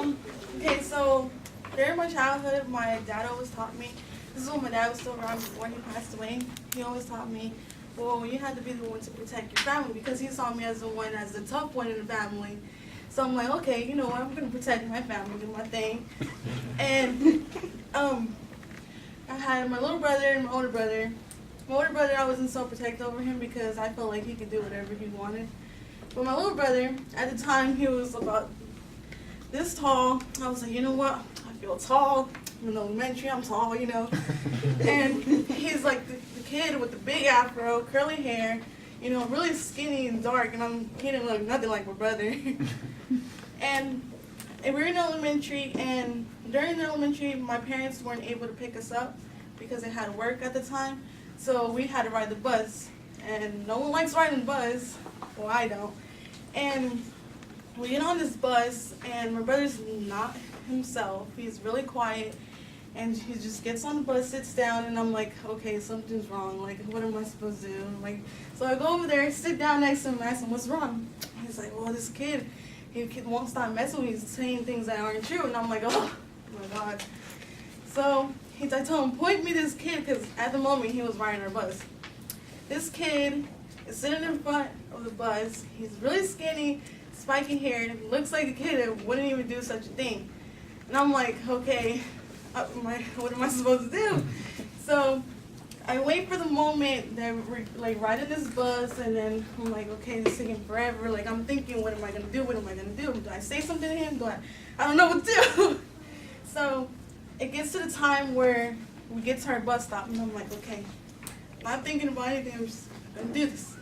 Okay, so during my childhood, my dad always taught me, this is when my dad was still around before he passed away, he always taught me, well, you have to be the one to protect your family, because he saw me as the one, as the tough one in the family. So I'm like, okay, you know what, I'm going to protect my family, do my thing. And I had my little brother and my older brother. My older brother, I wasn't so protective over him because I felt like he could do whatever he wanted. But my little brother, at the time, he was about this tall. I was like, you know what? I feel tall. I'm in elementary, I'm tall, you know. And he's like the kid with the big afro, curly hair, you know, really skinny and dark. And he didn't look nothing like my brother. And we were in elementary, and during the elementary, my parents weren't able to pick us up because they had work at the time. So we had to ride the bus. And no one likes riding the bus. Well, I don't. And we get on this bus, and my brother's not himself. He's really quiet, and he just gets on the bus, sits down, and I'm like, okay, something's wrong. Like, what am I supposed to do? Like, so I go over there, sit down next to him, and ask him, what's wrong? He's like, well, this kid, he won't stop messing with me. He's saying things that aren't true, and I'm like, oh my God. So I told him, point me this kid, because at the moment he was riding our bus. This kid is sitting in front of the bus. He's really skinny, spiky hair, looks like a kid that wouldn't even do such a thing. And I'm like, okay, what am I supposed to do? So I wait for the moment that we're like riding this bus, and then I'm like, okay, this is taking forever. Like, I'm thinking, what am I gonna do? What am I gonna do? Do I say something to him? I don't know what to do. So it gets to the time where we get to our bus stop, and I'm like, okay, not thinking about anything, I'm just gonna do this.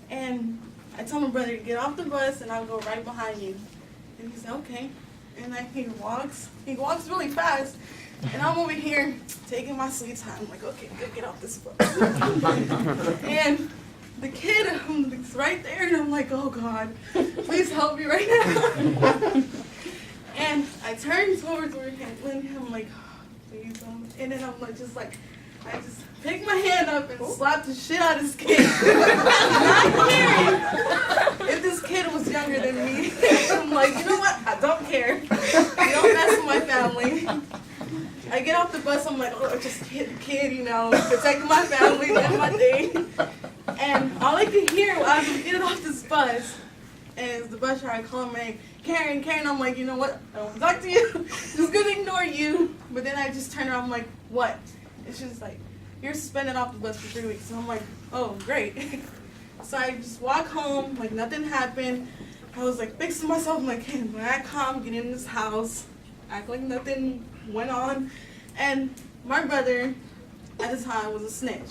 And I told my brother to get off the bus, and I'll go right behind you. And he said, okay. And then he walks really fast, and I'm over here taking my sweet time. I'm like, okay, go get off this bus. And the kid is right there, and I'm like, oh God, please help me right now. And I turn towards where I'm like, oh, please don't. And then I'm like, I just pick my hand up and slap the shit out of this kid. Not caring if this kid was younger than me. I'm like, you know what? I don't care. You don't mess with my family. I get off the bus, I'm like, oh, I just hit the kid, you know, protecting my family, doing my thing. And all I could hear as I'm getting off this bus is the bus driver calling my name, Karen, Karen. I'm like, you know what? I don't want to talk to you. Just gonna ignore you. But then I just turn around, I'm like, what? And she's like, you're suspended off the bus for 3 weeks. And I'm like, oh, great. So I just walk home, like nothing happened. I was like fixing myself. I'm like, hey, when I come, get in this house, act like nothing went on. And my brother at the time was a snitch.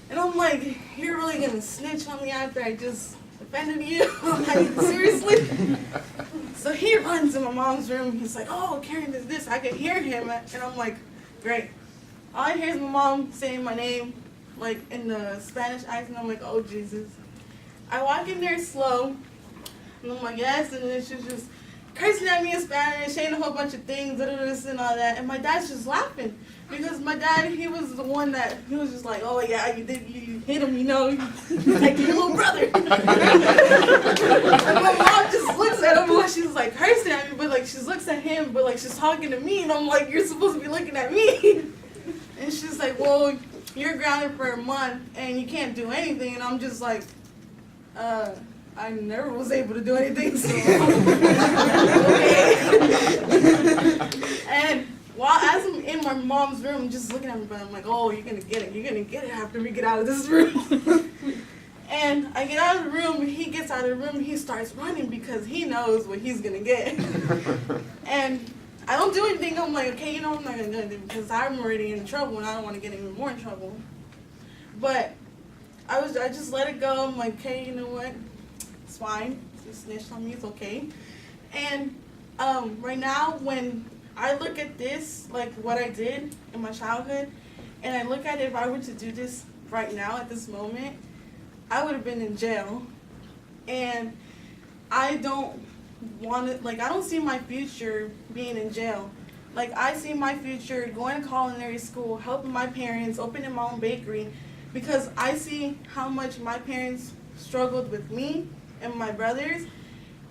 And I'm like, you're really gonna snitch on me after I just offended you? Like, seriously? So he runs in my mom's room. He's like, oh, Karen is this. I could hear him. And I'm like, great. All I hear is my mom saying my name, like in the Spanish accent. I'm like, oh, Jesus. I walk in there slow, and I'm like, yes, and then she's just cursing at me in Spanish, saying a whole bunch of things, this and all that. And my dad's just laughing, because my dad, he was the one that, he was just like, oh, yeah, you hit him, you know, like your little brother. And my mom just looks at him, and she's like cursing at me, but like she looks at him, but like she's talking to me, and I'm like, you're supposed to be looking at me. And she's like, well, you're grounded for a month, and you can't do anything. And I'm just like, I never was able to do anything, so okay. And as I'm in my mom's room, just looking at me, but I'm like, oh, you're gonna get it after we get out of this room. And I get out of the room, he gets out of the room, he starts running because he knows what he's gonna get. And I don't do anything. I'm like, okay, you know, I'm not gonna do anything because I'm already in trouble and I don't want to get even more in trouble. But I just let it go. I'm like, okay, you know what? It's fine. You snitched on me. It's okay. And right now, when I look at this, like what I did in my childhood, and I look at it, if I were to do this right now at this moment, I would have been in jail. And I don't want to, like, I don't see my future being in jail. Like, I see my future going to culinary school, helping my parents, opening my own bakery, because I see how much my parents struggled with me and my brothers,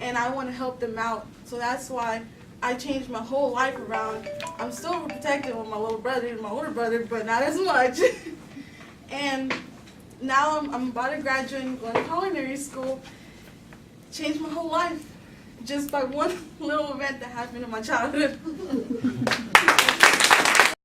and I want to help them out. So that's why I changed my whole life around. I'm still protected with my little brother and my older brother, but not as much. And now I'm about to graduate and going to culinary school. Changed my whole life just by one little event that happened in my childhood.